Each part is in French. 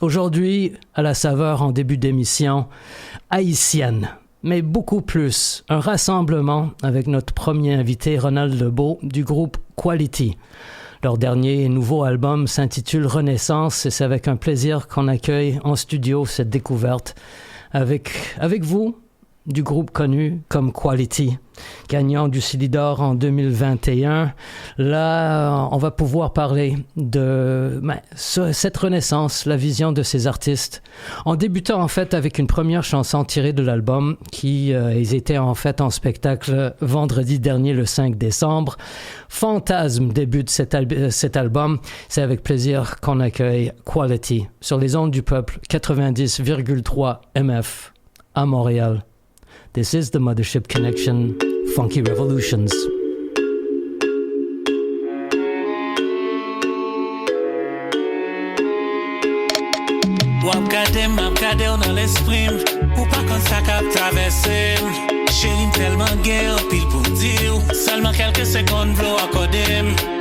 Aujourd'hui, à la saveur en début d'émission, haïtienne. Mais beaucoup plus, un rassemblement avec notre premier invité, Ronald Lebeau, du groupe Quality. Leur dernier et nouveau album s'intitule Renaissance et c'est avec un plaisir qu'on accueille en studio cette découverte avec vous, du groupe connu comme Quality, gagnant du Silidor en 2021. Là, on va pouvoir parler de cette renaissance, la vision de ces artistes, en débutant en fait avec une première chanson tirée de l'album ils étaient en fait en spectacle vendredi dernier, le 5 décembre. Fantasme débute cet album. C'est avec plaisir qu'on accueille Quality sur les ondes du peuple 90,3 MF à Montréal. This is the Mothership Connection, Funky Revolutions. Wap gade ou nan l'esprit, ou pa kon sa kap travesse. Chéri tellement gen pile pour dire, seulement quelques secondes vlo accordé.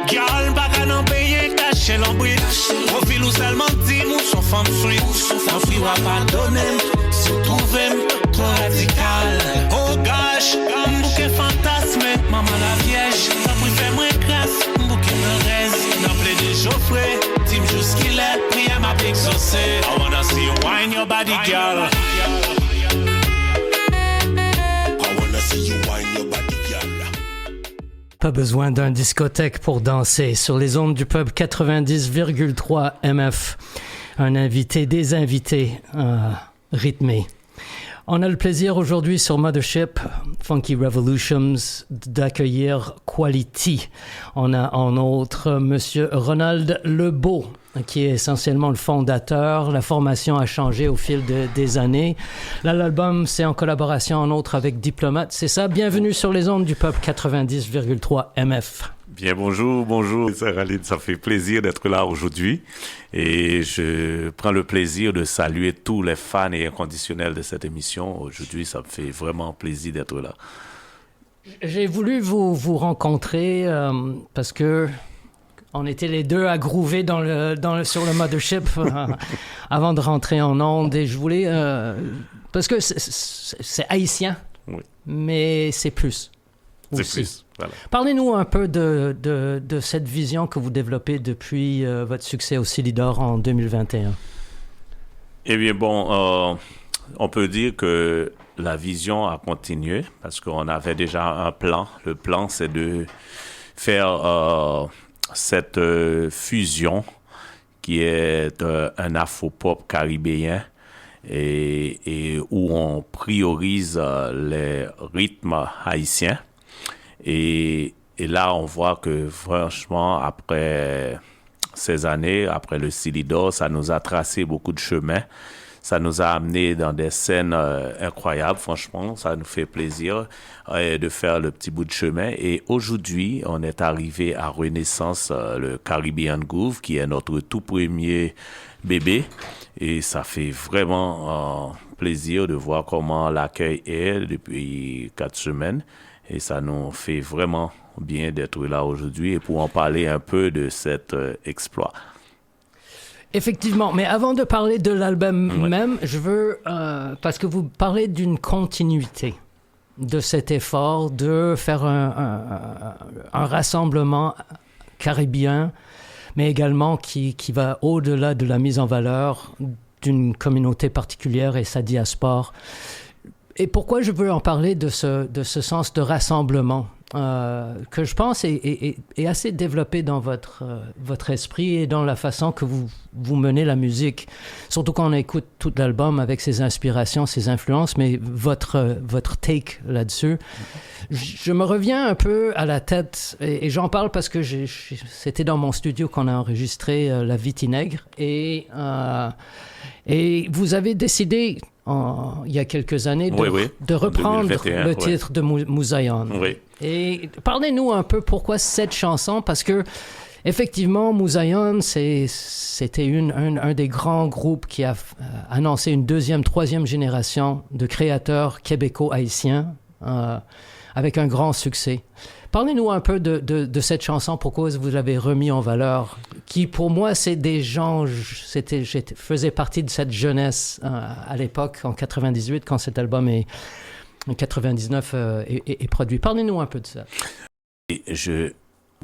Girl baka nan paye caché l'embrit, profil ou seulement dit mou son femme sweet, son free wa pardonner, se trouver trop radical. Oh gosh, m'bouke fantasme, maman la vierge, ça préfère moins classe, m'bouke me reste, n'a ple de Geoffrey, tim jusqu'il est, prière m'a exaucé. I wanna see you wine your body, girl. Pas besoin d'un discothèque pour danser sur les ondes du pub 90,3 MF. Un invité, des invités rythmés. On a le plaisir aujourd'hui sur Mothership, Funky Revolutions, d'accueillir Quality. On a en outre Monsieur Ronald Lebeau, qui est essentiellement le fondateur. La formation a changé au fil des années. Là, l'album, c'est en collaboration en outre avec Diplomate. C'est ça? Bienvenue sur les ondes du peuple 90,3 MF. Bien, bonjour, Saraline, ça fait plaisir d'être là aujourd'hui et je prends le plaisir de saluer tous les fans et inconditionnels de cette émission. Aujourd'hui, ça me fait vraiment plaisir d'être là. J'ai voulu vous rencontrer parce que on était les deux à groover sur le Mothership avant de rentrer en ondes et je voulais... parce que c'est haïtien, oui. Mais c'est plus. C'est aussi. plus, voilà. Parlez-nous un peu de cette vision que vous développez depuis votre succès au Silidor en 2021. Eh bien, bon, on peut dire que la vision a continué parce qu'on avait déjà un plan. Le plan, c'est de faire cette fusion qui est un afro-pop caribéen et où on priorise les rythmes haïtiens. Et là, on voit que franchement, après ces années, après le Silidor, ça nous a tracé beaucoup de chemins. Ça nous a amené dans des scènes incroyables, franchement. Ça nous fait plaisir de faire le petit bout de chemin. Et aujourd'hui, on est arrivé à Renaissance, le Caribbean Groove, qui est notre tout premier bébé. Et ça fait vraiment plaisir de voir comment l'accueil est depuis 4 semaines. Et ça nous fait vraiment bien d'être là aujourd'hui et pour en parler un peu de cet exploit. Effectivement, mais avant de parler de l'album même, je veux, parce que vous parlez d'une continuité de cet effort de faire un rassemblement caribéen, mais également qui va au-delà de la mise en valeur d'une communauté particulière et sa diaspora. Et pourquoi je veux en parler de ce sens de rassemblement que je pense est assez développé dans votre esprit et dans la façon que vous menez la musique. Surtout quand on écoute tout l'album avec ses inspirations, ses influences, mais votre take là-dessus. Je me reviens un peu à la tête, et j'en parle parce que c'était dans mon studio qu'on a enregistré La Vitinègre, et vous avez décidé... il y a quelques années, de reprendre le titre de Moussaillon. Oui. Et parlez-nous un peu pourquoi cette chanson, parce que effectivement, Moussaillon, c'était un des grands groupes qui a annoncé une deuxième, troisième génération de créateurs québéco-haïtiens avec un grand succès. Parlez-nous un peu de cette chanson, pourquoi vous l'avez remis en valeur, qui pour moi, c'est des gens, faisais partie de cette jeunesse à l'époque, en 98, quand cet album en 99 est produit. Parlez-nous un peu de ça. Je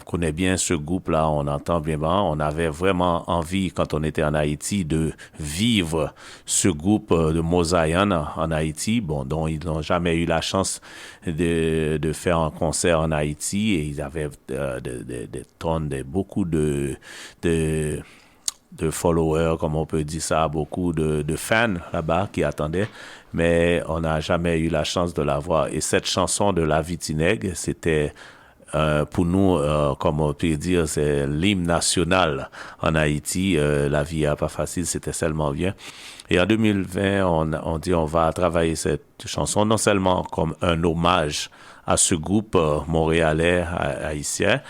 connais bien ce groupe-là, on entend bien, on avait vraiment envie, quand on était en Haïti, de vivre ce groupe de Mosaïen en Haïti, dont ils n'ont jamais eu la chance de faire un concert en Haïti, et ils avaient des tonnes, beaucoup de followers, comme on peut dire ça, beaucoup de fans là-bas qui attendaient, mais on n'a jamais eu la chance de la voir. Et cette chanson de La Vitinègue, c'était pour nous, comme on peut dire, c'est l'hymne national en Haïti. La vie n'est pas facile, c'était seulement bien. Et en 2020, on dit on va travailler cette chanson non seulement comme un hommage à ce groupe montréalais haïtien.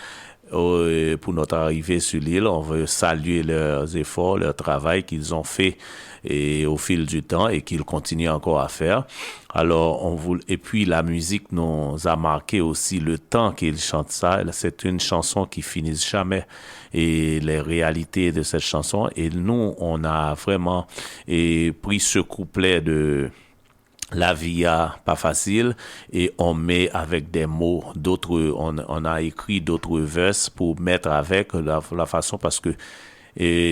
Pour notre arrivée sur l'île, on veut saluer leurs efforts, leur travail qu'ils ont fait au fil du temps et qu'ils continuent encore à faire. Alors, et puis la musique nous a marqué aussi le temps qu'ils chantent ça. C'est une chanson qui finit jamais, et les réalités de cette chanson. Et nous, on a vraiment pris ce couplet de La vie pas facile, et on met avec des mots d'autres, on a écrit d'autres vers pour mettre avec la façon, parce que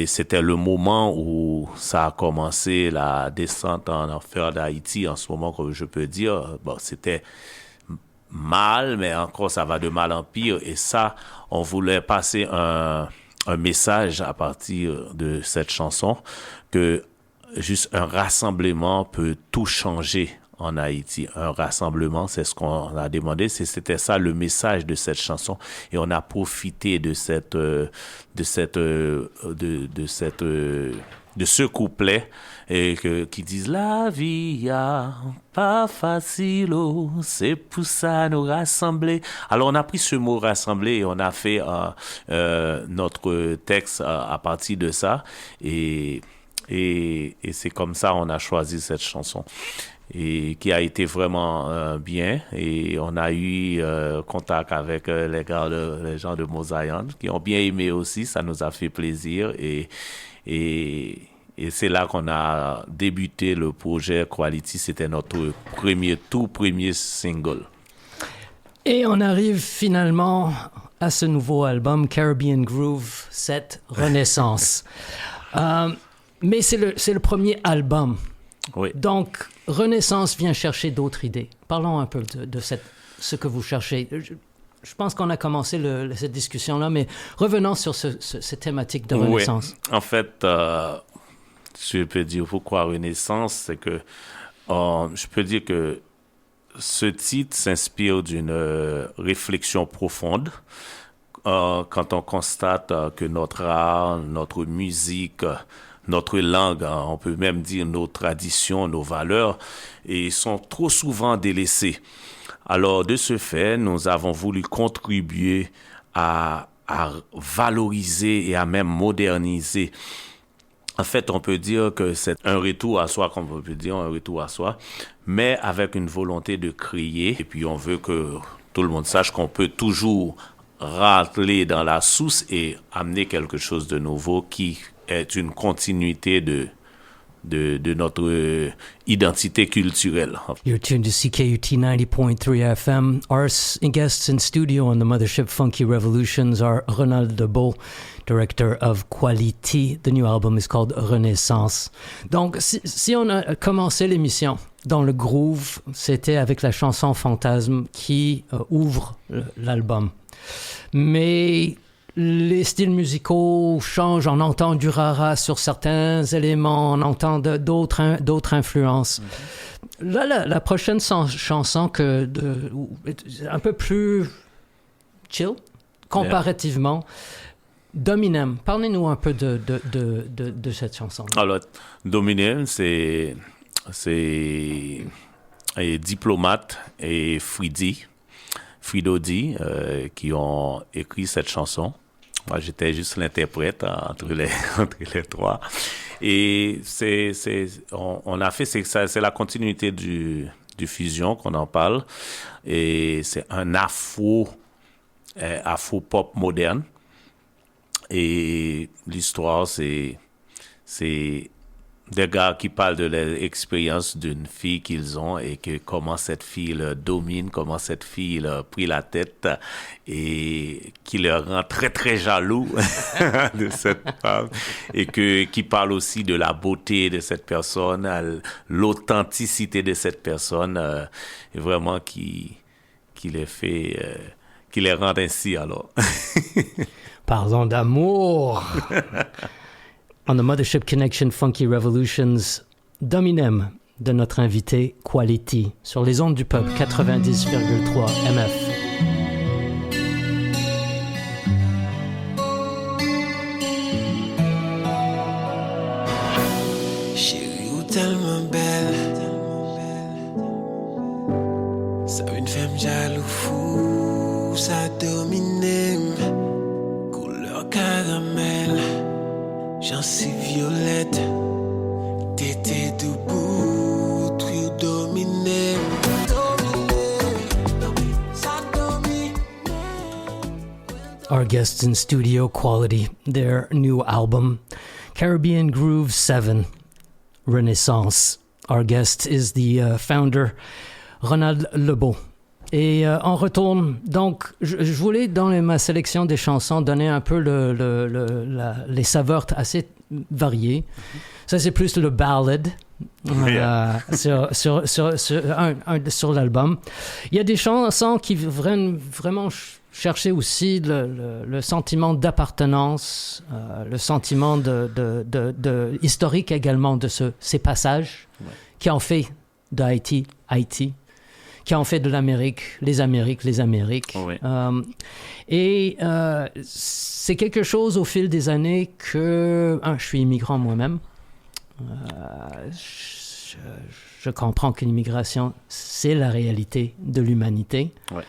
c'était le moment où ça a commencé, la descente en enfer d'Haïti en ce moment, comme je peux dire. C'était mal, mais encore ça va de mal en pire, et ça, on voulait passer un message à partir de cette chanson, que juste un rassemblement peut tout changer en Haïti. Un rassemblement, c'est ce qu'on a demandé. C'était ça le message de cette chanson. Et on a profité de ce couplet qui disent la vie pas facile, c'est pour ça nous rassembler. Alors on a pris ce mot rassembler et on a fait notre texte à partir de ça, et c'est comme ça on a choisi cette chanson, et qui a été vraiment bien, et on a eu contact avec les gens de Mosaïen qui ont bien aimé aussi. Ça nous a fait plaisir, et c'est là qu'on a débuté le projet Quality. C'était notre tout premier single. Et on arrive finalement à ce nouveau album, Caribbean Groove, cette renaissance. Mais c'est le premier album. Oui. Donc, Renaissance vient chercher d'autres idées. Parlons un peu de ce que vous cherchez. Je pense qu'on a commencé cette discussion-là, mais revenons sur cette thématique de Renaissance. Oui. En fait, je peux dire pourquoi Renaissance, c'est que je peux dire que ce titre s'inspire d'une réflexion profonde. Quand on constate que notre art, notre musique, notre langue, on peut même dire nos traditions, nos valeurs, et sont trop souvent délaissées. Alors, de ce fait, nous avons voulu contribuer à valoriser et à même moderniser. En fait, on peut dire que c'est un retour à soi, comme on peut dire, un retour à soi, mais avec une volonté de créer. Et puis, on veut que tout le monde sache qu'on peut toujours rentrer dans la source et amener quelque chose de nouveau qui est une continuité de notre identité culturelle. You're tuned to CKUT 90.3 FM. Our guests in studio on the Mothership Funky Revolutions are Ronald Debeau, director of Quality. The new album is called Renaissance. Donc, si on a commencé l'émission dans le groove, c'était avec la chanson Fantasme qui ouvre l'album. Mais les styles musicaux changent, on entend du rara sur certains éléments, on entend d'autres influences. Mm-hmm. Là, la prochaine chanson un peu plus chill, comparativement, Dominem. Parlez-nous un peu de cette chanson. Alors, Dominem, c'est Diplomate et Frido D, qui ont écrit cette chanson. Moi, j'étais juste l'interprète entre les trois. Et on a fait, c'est la continuité du fusion qu'on en parle. Et c'est un afro afro-pop moderne. Et l'histoire, c'est des gars qui parlent de l'expérience d'une fille qu'ils ont et que comment cette fille le domine, comment cette fille leur a pris la tête et qui leur rend très très jaloux de cette femme et qui parle aussi de la beauté de cette personne, l'authenticité de cette personne et vraiment qui les fait, qui les rend ainsi alors. Parlons d'amour. On the Mothership Connection Funky Revolutions, Dominem de notre invité Quality sur les ondes du peuple 90,3 MF. Chérie, ou tellement belle, ça une femme jaloux fou, ça domine, couleur caramel. Gencive violette, tété debout, trio dominé, ça domine. Our guests in studio Quality, their new album, Caribbean Groove 7, Renaissance. Our guest is the founder, Ronald Lebeau. Et on retourne, donc je voulais dans ma sélection des chansons donner un peu les saveurs assez variées. Ça c'est plus le ballad sur l'album. Il y a des chansons qui vraiment chercher aussi le sentiment d'appartenance, le sentiment de historique également de ces passages qui ont fait d'Haïti, qui ont fait de l'Amérique, les Amériques. Oui. Et c'est quelque chose au fil des années que... je suis immigrant moi-même. Je comprends que l'immigration, c'est la réalité de l'humanité. Ouais.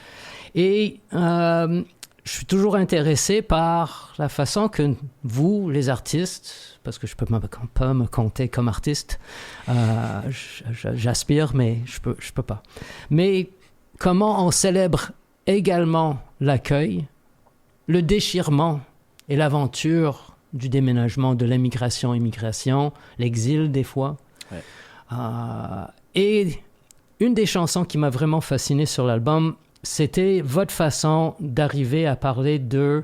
Et je suis toujours intéressé par la façon que vous, les artistes, parce que je ne peux pas me compter comme artiste, j'aspire, mais je peux pas. Mais comment on célèbre également l'accueil, le déchirement et l'aventure du déménagement, de l'immigration, l'exil des fois. Ouais. Et une des chansons qui m'a vraiment fasciné sur l'album, c'était votre façon d'arriver à parler de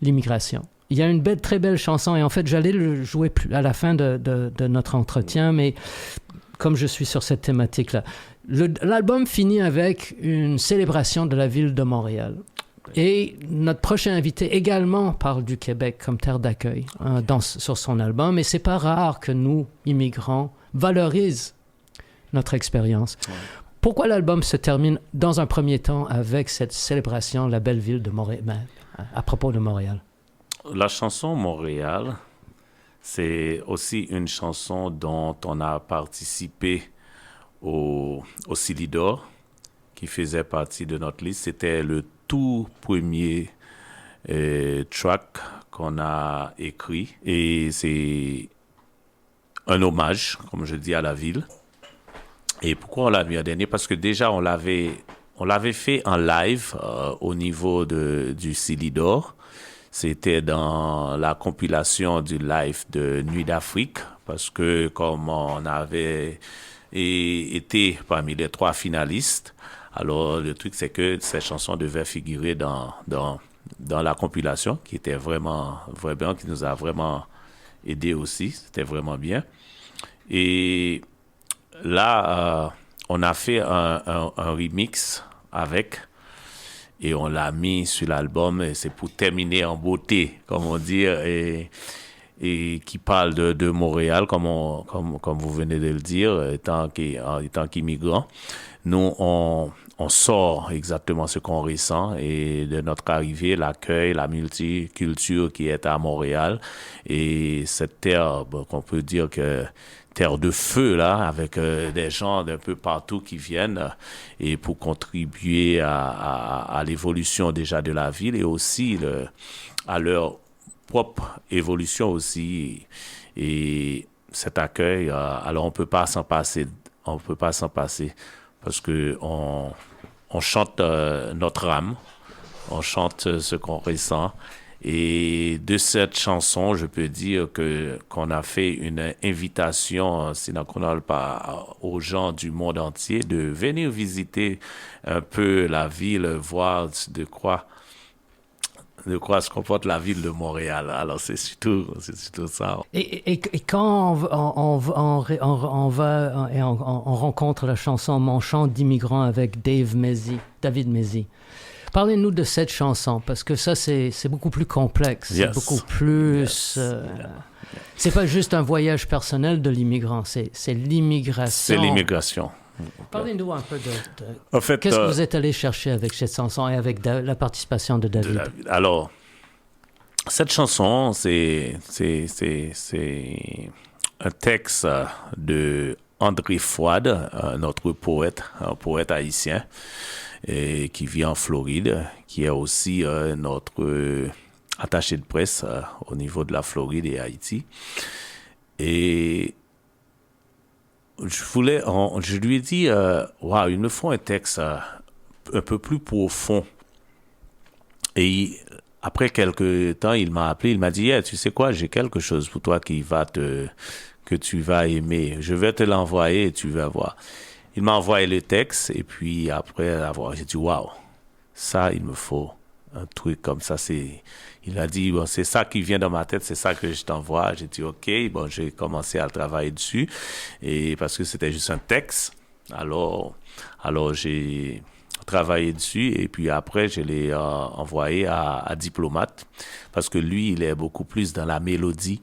l'immigration. Il y a une très belle chanson, et en fait, j'allais le jouer à la fin de notre entretien, mais comme je suis sur cette thématique-là, l'album finit avec une célébration de la ville de Montréal. Et notre prochain invité également parle du Québec comme terre d'accueil sur son album, et c'est pas rare que nous, immigrants, valorisent notre expérience. Ouais. Pourquoi l'album se termine dans un premier temps avec cette célébration, la belle ville de Montréal, à propos de Montréal? La chanson Montréal, c'est aussi une chanson dont on a participé au Silidor, qui faisait partie de notre liste. C'était le tout premier track qu'on a écrit, et c'est un hommage, comme je dis, à la ville. Et pourquoi on l'a mis en dernier? Parce que déjà, on l'avait fait en live au niveau du Silidor. C'était dans la compilation du live de Nuit d'Afrique, parce que comme on avait été parmi les 3 finalistes, alors le truc c'est que cette chanson devait figurer dans la compilation, qui était vraiment qui nous a vraiment aidé aussi. C'était vraiment bien. Et là, on a fait un remix avec, et on l'a mis sur l'album, et c'est pour terminer en beauté, comme on dit, et qui parle de Montréal, comme vous venez de le dire, étant qu'immigrant. Nous, on sort exactement ce qu'on ressent, et de notre arrivée, l'accueil, la multiculture qui est à Montréal, et cette terre, qu'on peut dire que terre de feu, là, avec des gens d'un peu partout qui viennent et pour contribuer à l'évolution déjà de la ville, et aussi à leur propre évolution aussi. Et cet accueil, alors on peut pas s'en passer, parce que on chante notre âme, on chante ce qu'on ressent. Et de cette chanson, je peux dire qu'on a fait une invitation, sinon qu'on n'a pas, aux gens du monde entier de venir visiter un peu la ville, voir de quoi se comporte la ville de Montréal. Alors c'est surtout ça. Et quand on rencontre la chanson Mon chant d'immigrant avec David Mezzi. Parlez-nous de cette chanson, parce que ça, c'est beaucoup plus complexe. Yes. C'est beaucoup plus... c'est pas juste un voyage personnel de l'immigrant, c'est l'immigration. C'est l'immigration. Parlez-nous un peu En fait, qu'est-ce que vous êtes allé chercher avec cette chanson et avec la participation de David? Alors, cette chanson, c'est un texte de André Fouad, notre poète, un poète haïtien, et qui vit en Floride, qui est aussi notre attaché de presse au niveau de la Floride et Haïti. Et je lui ai dit, il me faut un texte un peu plus profond. Et après quelques temps, il m'a appelé, il m'a dit, tu sais quoi, j'ai quelque chose pour toi que tu vas aimer. Je vais te l'envoyer et tu vas voir. Il m'a envoyé le texte et puis après avoir, j'ai dit waouh, ça il me faut un truc comme ça. Il a dit c'est ça qui vient dans ma tête, c'est ça que je t'envoie. J'ai dit ok, j'ai commencé à travailler dessus et parce que c'était juste un texte. Alors j'ai travaillé dessus et puis après je l'ai envoyé à Diplomate parce que lui il est beaucoup plus dans la mélodie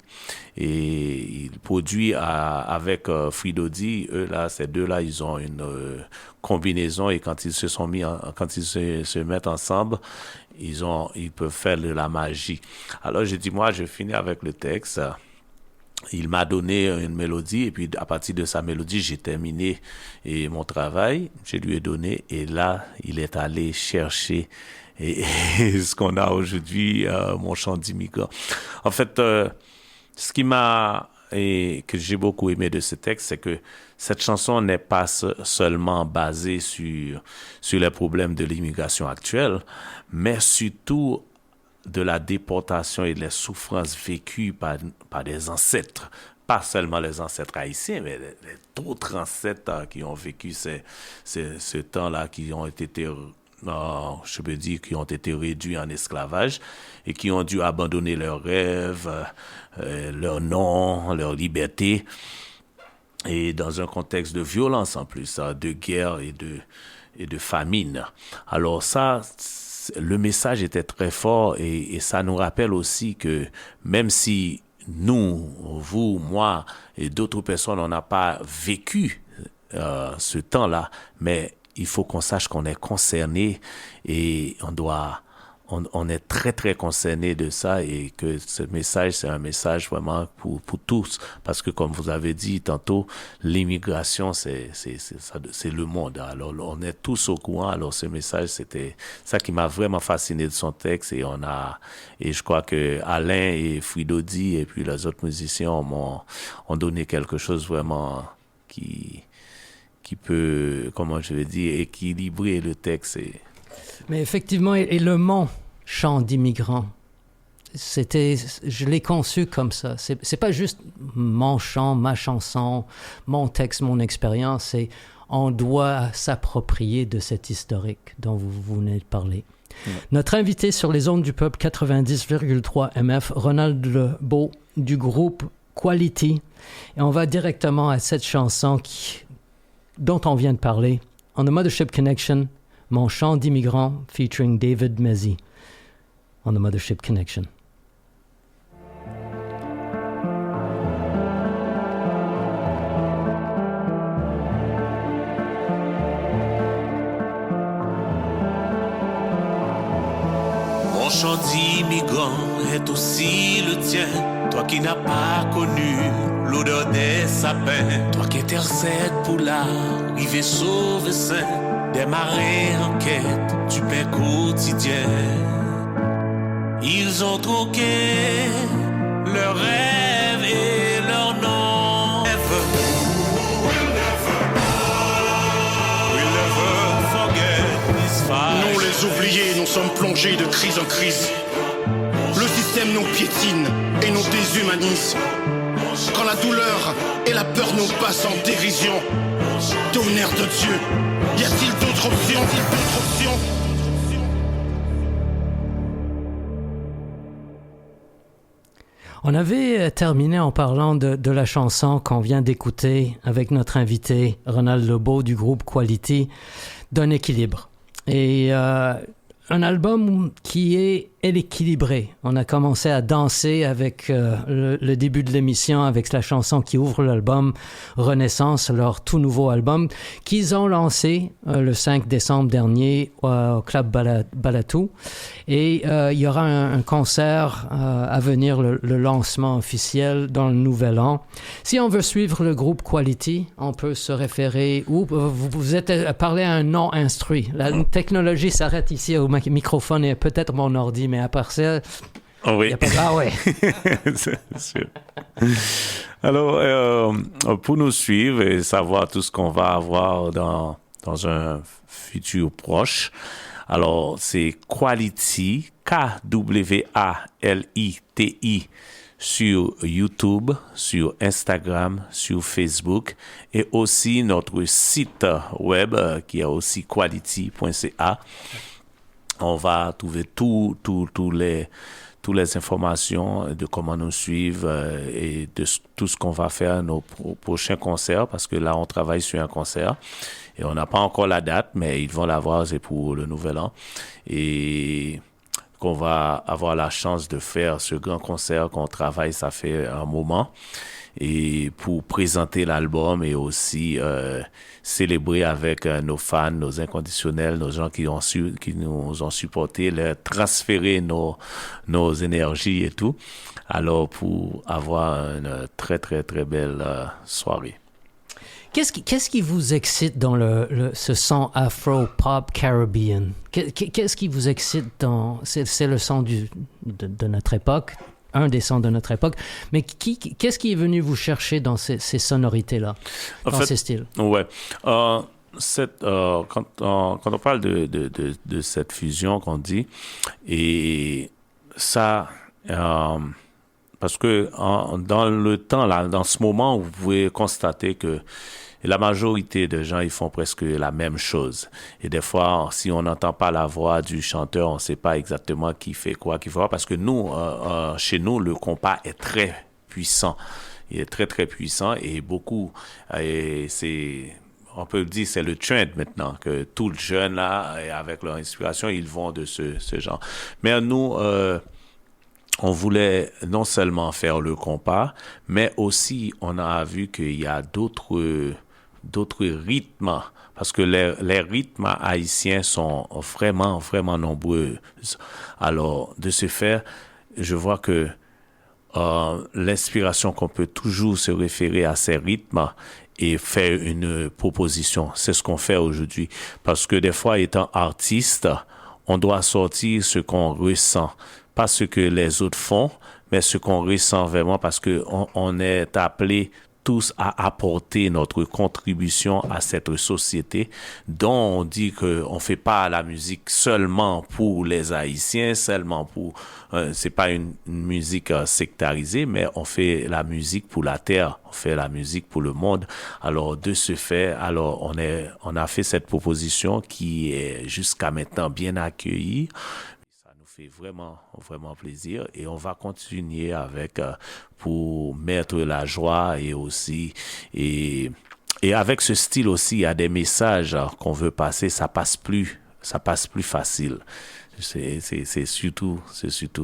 et il produit avec Fridodi. Ces deux-là ils ont une combinaison et quand ils se mettent ensemble ils peuvent faire de la magie. Alors j'ai dit moi je finis avec le texte. Il m'a donné une mélodie et puis à partir de sa mélodie, j'ai terminé mon travail. Je lui ai donné et là, il est allé chercher ce qu'on a aujourd'hui, Mon chant d'immigrant. En fait, ce qui que j'ai beaucoup aimé de ce texte, c'est que cette chanson n'est pas seulement basée sur les problèmes de l'immigration actuelle, mais surtout de la déportation et les souffrances vécues par des ancêtres, pas seulement les ancêtres haïtiens, mais d'autres ancêtres qui ont vécu ce temps-là, qui ont été, je peux dire, qui ont été réduits en esclavage et qui ont dû abandonner leurs rêves, leur nom, leur liberté, et dans un contexte de violence en plus, de guerre et de famine. Alors ça, le message était très fort et ça nous rappelle aussi que même si nous, vous, moi et d'autres personnes, on n'a pas vécu ce temps-là, mais il faut qu'on sache qu'on est concerné et on est très très concerné de ça et que ce message, c'est un message vraiment pour tous parce que comme vous avez dit tantôt, l'immigration c'est le monde. Alors on est tous au courant. Alors ce message, c'était ça qui m'a vraiment fasciné de son texte et je crois que Alain et Fridodi et puis les autres musiciens ont donné quelque chose vraiment qui peut, comment je vais dire, équilibrer le texte. Mais effectivement, et le Mon chant d'immigrant, je l'ai conçu comme ça. C'est pas juste mon chant, ma chanson, mon texte, mon expérience. On doit s'approprier de cet historique dont vous venez de parler. Ouais. Notre invité sur les ondes du peuple 90,3 MF, Ronald Lebeau du groupe Quality. Et on va directement à cette chanson dont on vient de parler, On the Mothership Connection, Mon chant d'immigrant, featuring David Mezzi, On the Mothership Connection. Mon chant d'immigrant est aussi le tien, toi qui n'as pas connu l'odeur des sapins, toi qui intercèdes pour l'arrivée sauve et sain des marées en quête du pain quotidien. Ils ont troqué leurs rêves et leur nom. We'll never forget. oubliés, nous sommes plongés de crise en crise. Le système nous piétine et nous déshumanise. Quand la douleur et la peur nous passent en dérision, tonnerre de Dieu, y a-t-il d'autres options? On avait terminé en parlant de la chanson qu'on vient d'écouter avec notre invité Ronald Lebeau du groupe Quality, d'un équilibre. Et un album qui est équilibré. On a commencé à danser avec le début de l'émission, avec la chanson qui ouvre l'album Renaissance, leur tout nouveau album, qu'ils ont lancé le 5 décembre dernier au Club Balatou. Et il y aura un concert à venir, le lancement officiel dans le nouvel an. Si on veut suivre le groupe Quality, on peut se référer où? Vous êtes parlé à un nom instruit. La technologie s'arrête ici au microphone et peut-être mon ordi, mais à part ça... Oh oui. Ah ouais. C'est sûr. Alors, pour nous suivre et savoir tout ce qu'on va avoir dans un futur proche, alors c'est Quality, Kwaliti, sur YouTube, sur Instagram, sur Facebook et aussi notre site web qui est aussi quality.ca. On va trouver toutes les informations de comment nous suivre et de tout ce qu'on va faire à nos prochains concerts, parce que là, on travaille sur un concert et on n'a pas encore la date, mais ils vont l'avoir, c'est pour le Nouvel An. Et qu'on va avoir la chance de faire ce grand concert qu'on travaille, ça fait un moment, et pour présenter l'album et aussi célébrer avec nos fans, nos inconditionnels, nos gens qui nous ont supportés, leur transférer nos énergies et tout. Alors, pour avoir une très, très, très belle soirée. Qu'est-ce qui vous excite dans ce son Afro-Pop Caribbean? Qu'est-ce qui vous excite dans... C'est le son de notre époque, un des sons de notre époque, mais qu'est-ce qui est venu vous chercher dans ces sonorités-là, ces styles? Ouais. Quand on parle de cette fusion qu'on dit, et ça... parce que dans le temps, là, dans ce moment, vous pouvez constater que la majorité des gens, ils font presque la même chose. Et des fois, si on n'entend pas la voix du chanteur, on ne sait pas exactement qui fait quoi, parce que nous, chez nous, le compas est très puissant. Il est très, très puissant et beaucoup, on peut dire, c'est le trend maintenant, que tout le jeune, là, avec leur inspiration, ils vont de ce genre. Mais nous... on voulait non seulement faire le compas, mais aussi on a vu qu'il y a d'autres rythmes, parce que les rythmes haïtiens sont vraiment, vraiment nombreux. Alors, de ce fait, je vois que l'inspiration qu'on peut toujours se référer à ces rythmes et faire une proposition. C'est ce qu'on fait aujourd'hui. Parce que des fois, étant artiste, on doit sortir ce qu'on ressent. Pas ce que les autres font, mais ce qu'on ressent vraiment, parce que on est appelés tous à apporter notre contribution à cette société dont on dit qu'on fait pas la musique seulement pour les Haïtiens, seulement pour... c'est pas une musique sectarisée, mais on fait la musique pour la terre, on fait la musique pour le monde. Alors, de ce fait, on a fait cette proposition qui est jusqu'à maintenant bien accueillie. Fait vraiment, vraiment plaisir et on va continuer avec pour mettre la joie et aussi et avec ce style aussi il y a des messages qu'on veut passer, ça passe plus facile. C'est surtout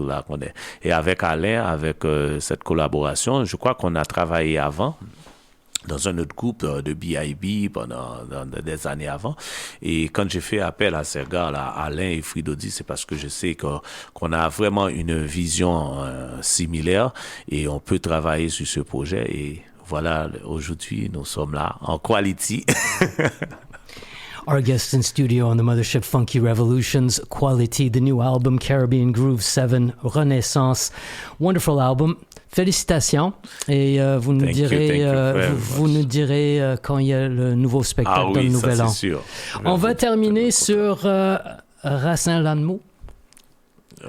là qu'on est. Et avec Alain, avec cette collaboration, je crois qu'on a travaillé avant dans un autre groupe de BIB pendant des années avant. Et quand j'ai fait appel à ces gars-là, Alain et Fridodi, c'est parce que je sais qu'on a vraiment une vision similaire et on peut travailler sur ce projet. Et voilà, aujourd'hui, nous sommes là en Quality. Our guest in studio on the Mothership Funky Revolutions, Quality, the new album, Caribbean Groove 7, Renaissance. Wonderful album. Félicitations. Et vous nous direz quand il y a le nouveau spectacle dans le Nouvel An. C'est sûr. On va terminer sur Racine Lanmou.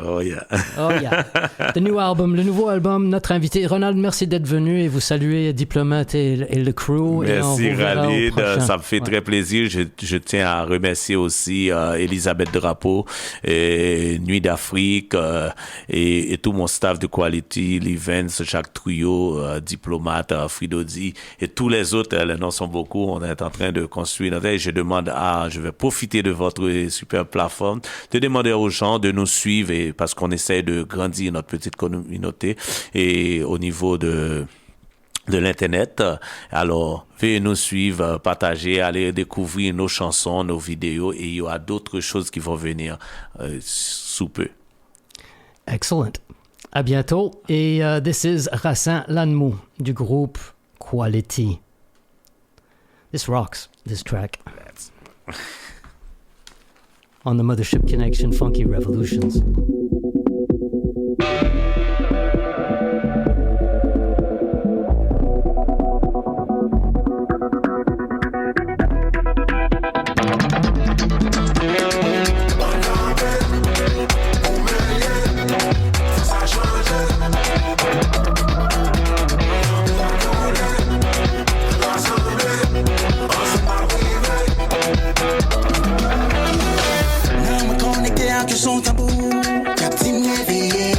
Oh yeah. Oh yeah. Le nouveau album, notre invité. Ronald, merci d'être venu et vous saluez Diplomate et le crew. Merci Khalid, ça me fait ouais. très plaisir. Je tiens à remercier aussi Elisabeth Drapeau, et Nuit d'Afrique et tout mon staff de Quality, l'Events, Jacques Trouillot, Diplomate, Fridodi et tous les autres. Les noms sont beaucoup. On est en train de construire. Et je vais profiter de votre super plateforme, de demander aux gens de nous suivre parce qu'on essaie de grandir notre petite communauté et au niveau de l'internet. Alors, veuillez nous suivre, partager, aller découvrir nos chansons, nos vidéos et il y aura d'autres choses qui vont venir sous peu. Excellent. À bientôt. Et this is Racine Lanmou du groupe Quality. This rocks, this track. On the Mothership Connection Funky Revolutions. Son tabou, captive m'éveiller.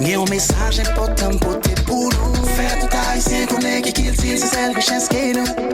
N'y un message important pour tes boulons. Faire tout haïtien connaît qui qu'il tire, c'est celle richesse qui nous.